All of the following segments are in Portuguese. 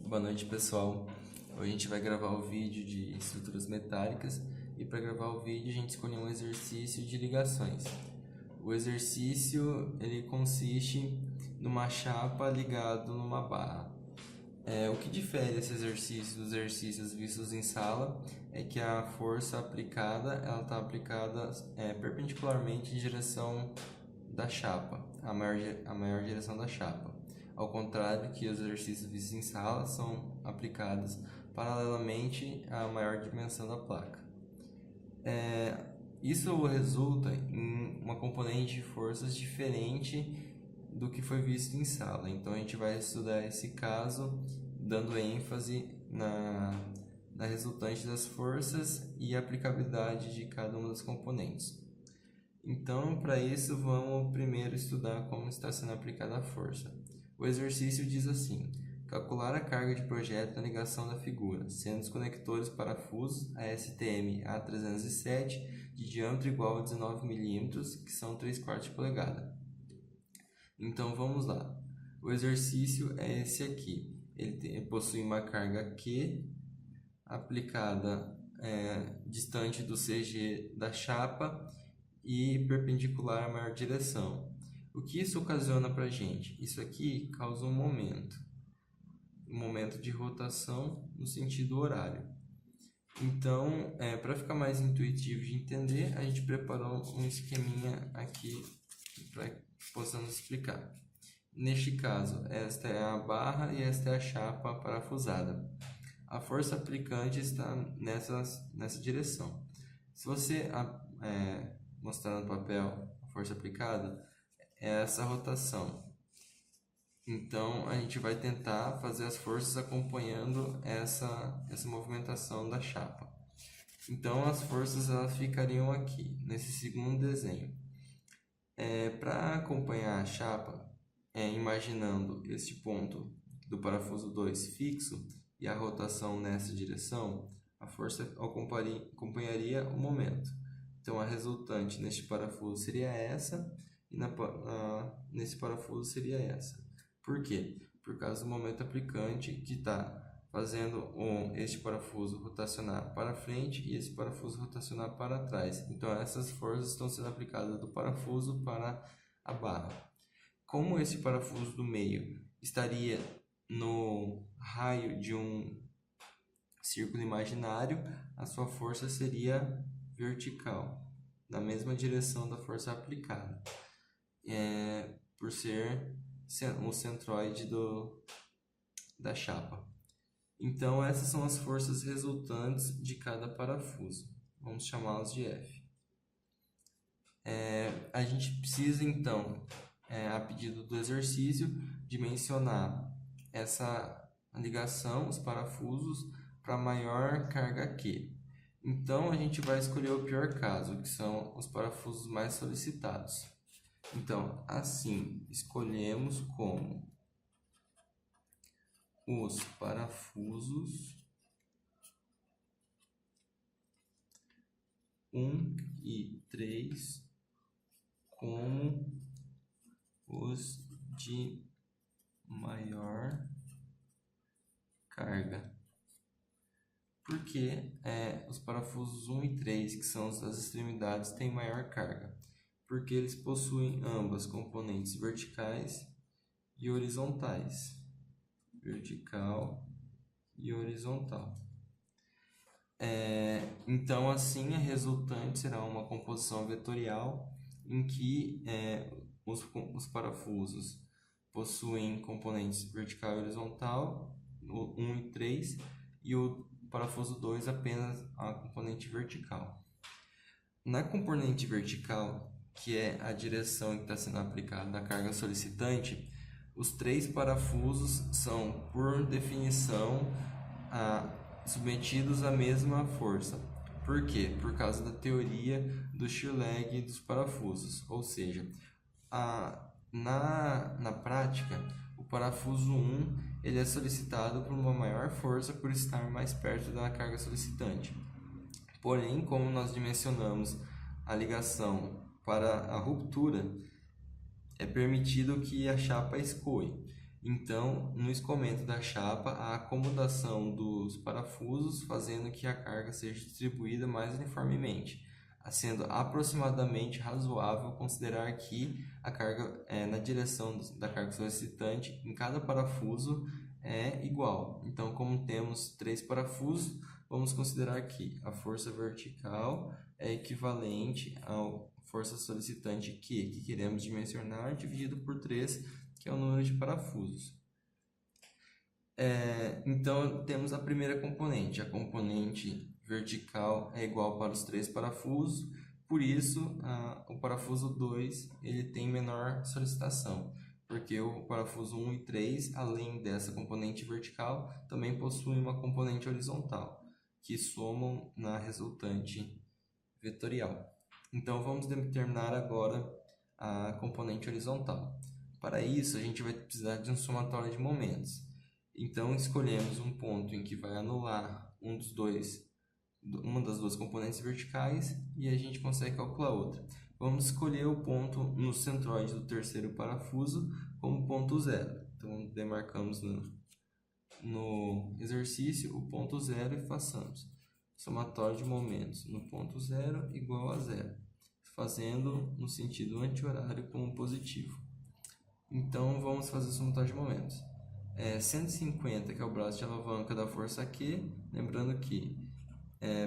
Boa noite, pessoal. Hoje a gente vai gravar o vídeo de estruturas metálicas e para gravar o vídeo a gente escolheu um exercício de ligações. O exercício ele consiste numa chapa ligado numa barra. O que difere esse exercício dos exercícios vistos em sala é que a força aplicada ela está aplicada perpendicularmente em direção da chapa, a maior direção da chapa. Ao contrário que os exercícios vistos em sala são aplicados paralelamente à maior dimensão da placa. Isso resulta em uma componente de forças diferente do que foi visto em sala. Então a gente vai estudar esse caso dando ênfase na resultante das forças e a aplicabilidade de cada uma das componentes. Então, para isso, vamos primeiro estudar como está sendo aplicada a força. O exercício diz assim: calcular a carga de projeto na ligação da figura, sendo os conectores parafusos ASTM A307 de diâmetro igual a 19 mm, que são 3/4 de polegada. Então, vamos lá. O exercício é esse aqui. Ele possui uma carga Q aplicada distante do CG da chapa e perpendicular à maior direção. O que isso ocasiona para a gente? Isso aqui causa um momento de rotação no sentido horário. Então, para ficar mais intuitivo de entender, a gente preparou um esqueminha aqui para que possamos explicar. Neste caso, esta é a barra e esta é a chapa parafusada. A força aplicante está nessa direção. Se você mostrar no papel a força aplicada, é essa rotação. Então, a gente vai tentar fazer as forças acompanhando essa movimentação da chapa. Então, as forças elas ficariam aqui, nesse segundo desenho. Para acompanhar a chapa, imaginando este ponto do parafuso 2 fixo e a rotação nessa direção, a força acompanharia o momento. Então, a resultante neste parafuso seria essa e nesse parafuso seria essa. Por quê? Por causa do momento aplicante que está fazendo este parafuso rotacionar para frente e esse parafuso rotacionar para trás. Então, essas forças estão sendo aplicadas do parafuso para a barra. Como esse parafuso do meio estaria no raio de um círculo imaginário, a sua força seria vertical, na mesma direção da força aplicada, por ser o centroide da chapa. Então, essas são as forças resultantes de cada parafuso. Vamos chamá-las de F. A gente precisa, então, a pedido do exercício, dimensionar essa ligação, os parafusos, para maior carga Q. Então, a gente vai escolher o pior caso, que são os parafusos mais solicitados. Então, assim, escolhemos como os parafusos 1 e 3 como os de maior carga. Porque os parafusos 1 e 3, que são as extremidades, têm maior carga? Porque eles possuem ambas componentes verticais e horizontais. Vertical e horizontal. Então, assim, a resultante será uma composição vetorial em que os parafusos possuem componentes vertical e horizontal, o 1 e 3, e o parafuso 2 apenas a componente vertical. Na componente vertical, que é a direção que está sendo aplicada na carga solicitante, os 3 parafusos são, por definição, submetidos à mesma força. Por quê? Por causa da teoria do shear lag dos parafusos. Ou seja, na prática, o parafuso 1 ele é solicitado por uma maior força por estar mais perto da carga solicitante. Porém, como nós dimensionamos a ligação para a ruptura, é permitido que a chapa escoe. Então, no escoamento da chapa, a acomodação dos parafusos fazendo que a carga seja distribuída mais uniformemente, sendo aproximadamente razoável considerar que a carga na direção da carga solicitante em cada parafuso é igual. Então, como temos 3 parafusos, vamos considerar que a força vertical é equivalente à força solicitante Q, que queremos dimensionar, dividido por 3, que é o número de parafusos. Então, temos a primeira componente. A componente vertical é igual para os 3 parafusos, por isso o parafuso 2 ele tem menor solicitação, porque o parafuso 1 e 3, além dessa componente vertical, também possuem uma componente horizontal, que somam na resultante vetorial. Então, vamos determinar agora a componente horizontal. Para isso, a gente vai precisar de um somatório de momentos. Então, escolhemos um ponto em que vai anular uma das duas componentes verticais e a gente consegue calcular outra. Vamos escolher o ponto no centroide do terceiro parafuso como ponto zero. Então, demarcamos no exercício o ponto zero e façamos somatório de momentos no ponto zero igual a zero, fazendo no sentido anti-horário como positivo. Então, vamos fazer o somatório de momentos. 150, que é o braço de alavanca da força Q, lembrando que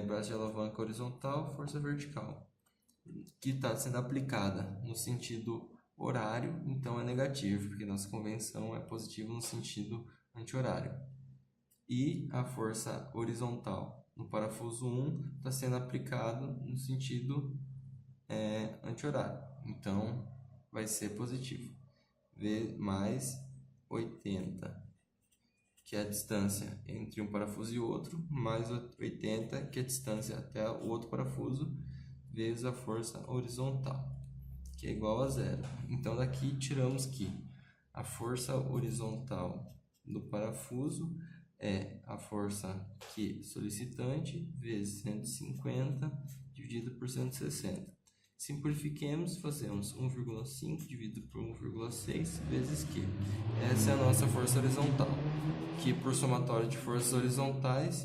braço de alavanca horizontal, força vertical, que está sendo aplicada no sentido horário, então é negativo, porque nossa convenção é positiva no sentido anti-horário. E a força horizontal no parafuso 1 está sendo aplicado no sentido anti-horário, então vai ser positivo. V mais 80, que é a distância entre um parafuso e outro, mais 80, que é a distância até o outro parafuso, vezes a força horizontal, que é igual a zero. Então, daqui tiramos que a força horizontal do parafuso é a força Q solicitante vezes 150 dividido por 160. Simplifiquemos, fazemos 1,5 dividido por 1,6 vezes Q. Essa é a nossa força horizontal, que por somatório de forças horizontais,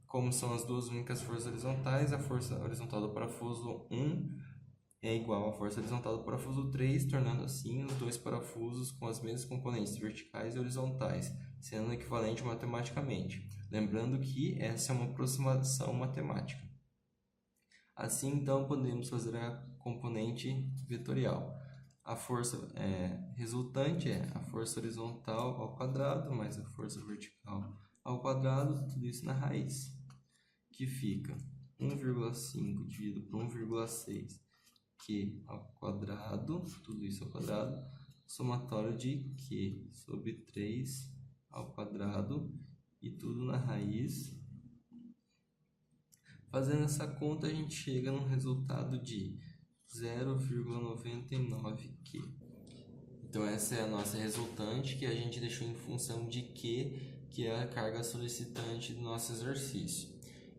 como são as duas únicas forças horizontais, a força horizontal do parafuso 1 é igual à força horizontal do parafuso 3, tornando assim os dois parafusos com as mesmas componentes verticais e horizontais, sendo equivalente matematicamente. Lembrando que essa é uma aproximação matemática. Assim, então, podemos fazer a componente vetorial. A força resultante é a força horizontal ao quadrado mais a força vertical ao quadrado, tudo isso na raiz, que fica 1,5 dividido por 1,6 Q ao quadrado, tudo isso ao quadrado, somatório de Q sobre 3 ao quadrado e tudo na raiz. Fazendo essa conta, a gente chega num resultado de 0,99Q. Então, essa é a nossa resultante que a gente deixou em função de Q, que é a carga solicitante do nosso exercício.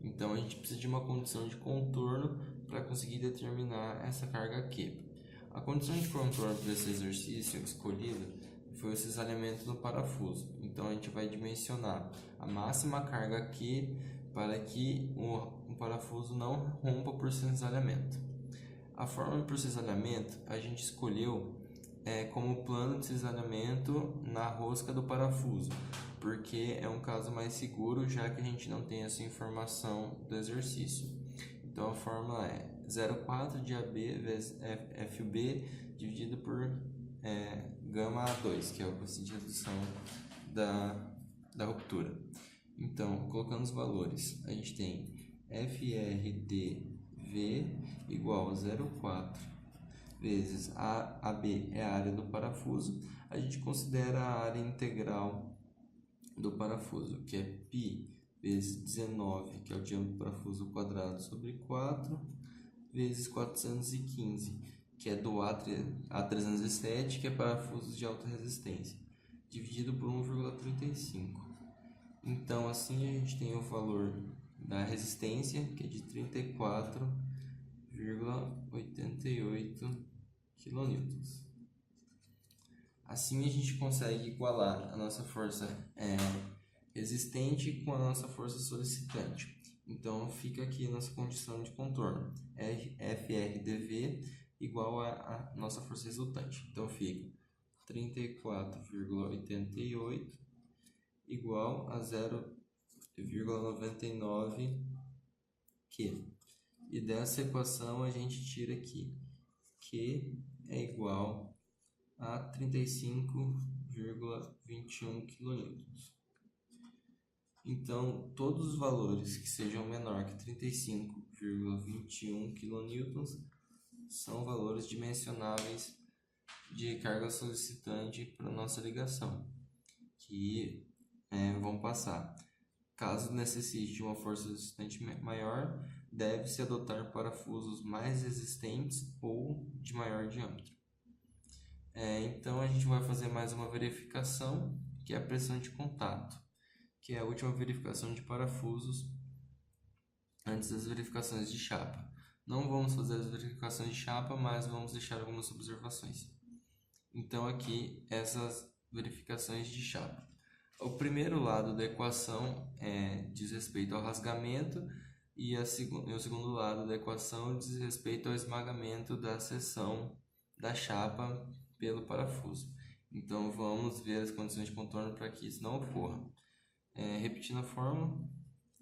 Então, a gente precisa de uma condição de contorno para conseguir determinar essa carga Q. A condição de contorno para esse exercício escolhida foi o cisalhamento do parafuso. Então, a gente vai dimensionar a máxima carga Q para que o parafuso não rompa por cisalhamento. A forma para o cisalhamento a gente escolheu como plano de cisalhamento na rosca do parafuso, porque é um caso mais seguro, já que a gente não tem essa informação do exercício. Então a fórmula é 0,4 de AB vezes FB dividido por gama A2, que é o coeficiente de redução da ruptura. Então, colocando os valores, a gente tem FRDV igual a 0,4 vezes AB é a área do parafuso. A gente considera a área integral do parafuso, que é π vezes 19, que é o diâmetro do parafuso quadrado, sobre 4, vezes 415, que é do A307, que é parafusos de alta resistência, dividido por 1,35. Então, assim a gente tem o valor da resistência, que é de 34,88 kN. Assim a gente consegue igualar a nossa força resistente com a nossa força solicitante. Então fica aqui a nossa condição de contorno, FRdV igual a nossa força resultante. Então fica 34,88 igual a 0,99 Q. E dessa equação a gente tira aqui Q é igual a 35,21 kN. Então, todos os valores que sejam menor que 35,21 kN são valores dimensionáveis de carga solicitante para nossa ligação, que vão passar. Caso necessite de uma força solicitante maior, deve-se adotar parafusos mais resistentes ou de maior diâmetro. Então a gente vai fazer mais uma verificação, que é a pressão de contato, que é a última verificação de parafusos antes das verificações de chapa. Não vamos fazer as verificações de chapa, mas vamos deixar algumas observações. Então aqui essas verificações de chapa. O primeiro lado da equação diz respeito ao rasgamento e o segundo lado da equação diz respeito ao esmagamento da seção da chapa pelo parafuso. Então vamos ver as condições de contorno para que isso não ocorra. Repetindo a fórmula,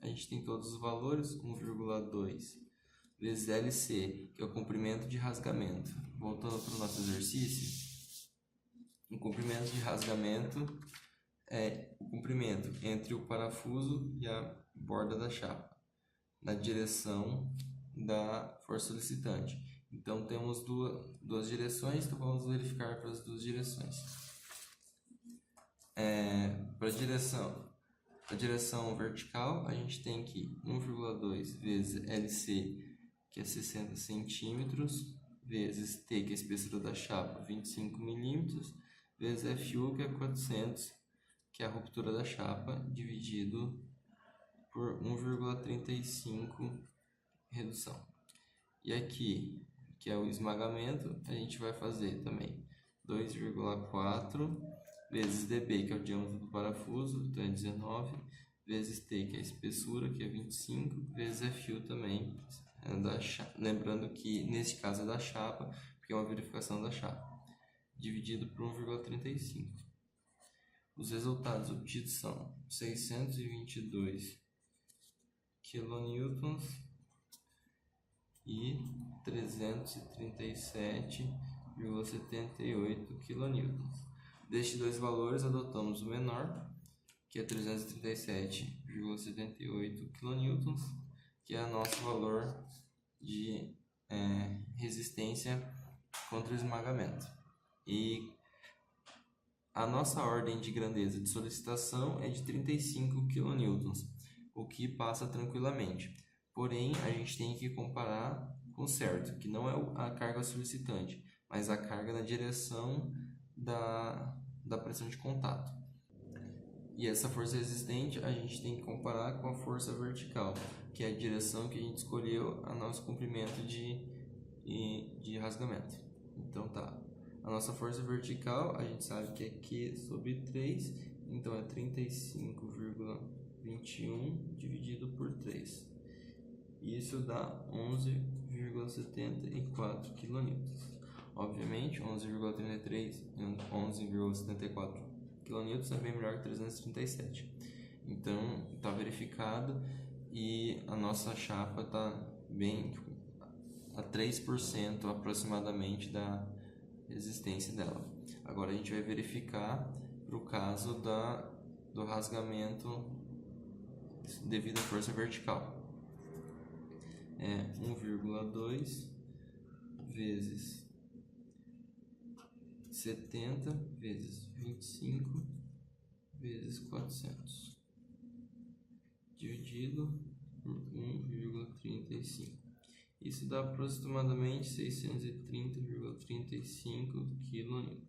a gente tem todos os valores, 1,2 vezes LC, que é o comprimento de rasgamento. Voltando para o nosso exercício, o comprimento de rasgamento é o comprimento entre o parafuso e a borda da chapa, na direção da força solicitante. Então temos duas direções, então vamos verificar para as duas direções. Para a direção vertical, a gente tem que 1,2 vezes LC, que é 60 centímetros, vezes T, que é a espessura da chapa, 25 milímetros, vezes FU, que é 400, que é a ruptura da chapa, dividido por 1,35 redução. E aqui, que é o esmagamento, a gente vai fazer também 2,4 vezes dB, que é o diâmetro do parafuso, então é 19, vezes T, que é a espessura, que é 25, vezes FU também, lembrando que neste caso é da chapa, porque é uma verificação da chapa, dividido por 1,35. Os resultados obtidos são 622 kN e 337,78 kN. Destes dois valores, adotamos o menor, que é 337,78 kN, que é o nosso valor de resistência contra o esmagamento. E a nossa ordem de grandeza de solicitação é de 35 kN, o que passa tranquilamente. Porém, a gente tem que comparar com certo, que não é a carga solicitante, mas a carga na direção da pressão de contato. E essa força resistente a gente tem que comparar com a força vertical, que é a direção que a gente escolheu a nosso comprimento de rasgamento. Então tá, a nossa força vertical a gente sabe que é Q sobre 3, então é 35,21 dividido por 3. Isso dá 11,74 kN. Obviamente, 11,33 e 11,74 kN é bem melhor que 337. Então, está verificado e a nossa chapa está bem a 3% aproximadamente da resistência dela. Agora a gente vai verificar para o caso do rasgamento devido à força vertical. 1,2 vezes 70 vezes 25 vezes 400 dividido por 1,35. Isso dá aproximadamente 630,35 kN.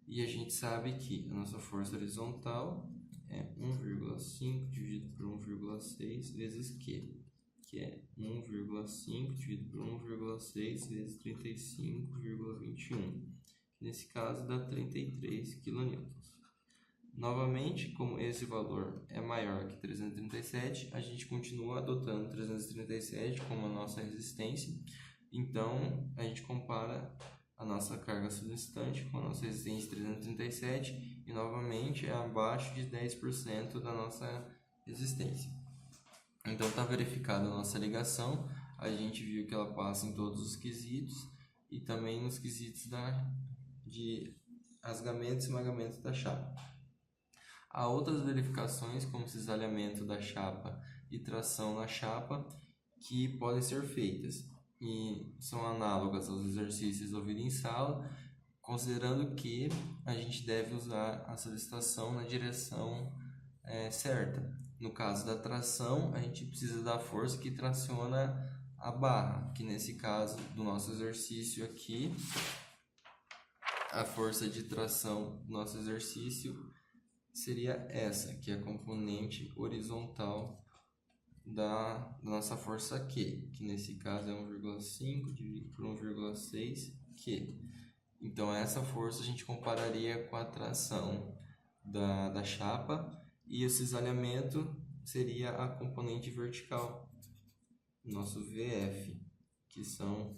E a gente sabe que a nossa força horizontal é 1,5 dividido por 1,6 vezes Q, que é 1,5 dividido por 1,6 vezes 35,21, nesse caso dá 33 kN. Novamente, como esse valor é maior que 337, a gente continua adotando 337 como a nossa resistência. Então, a gente compara a nossa carga solicitante com a nossa resistência 337 e novamente é abaixo de 10% da nossa resistência. Então, está verificada a nossa ligação, a gente viu que ela passa em todos os quesitos e também nos quesitos de rasgamento e esmagamento da chapa. Há outras verificações, como cisalhamento da chapa e tração na chapa, que podem ser feitas e são análogas aos exercícios ouvidos em sala, considerando que a gente deve usar a solicitação na direção certa. No caso da tração, a gente precisa da força que traciona a barra, que nesse caso do nosso exercício aqui, a força de tração do nosso exercício seria essa, que é a componente horizontal da nossa força Q, que nesse caso é 1,5 dividido por 1,6 Q. Então essa força a gente compararia com a tração da chapa e o cisalhamento seria a componente vertical, nosso VF, que são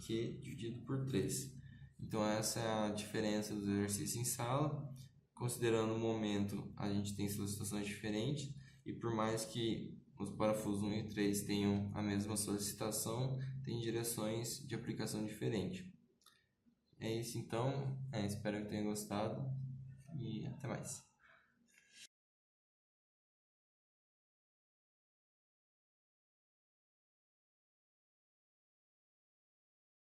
Q dividido por 3. Então essa é a diferença dos exercícios em sala. Considerando o momento, a gente tem solicitações diferentes e por mais que os parafusos 1 e 3 tenham a mesma solicitação, tem direções de aplicação diferentes. É isso então, espero que tenham gostado e até mais.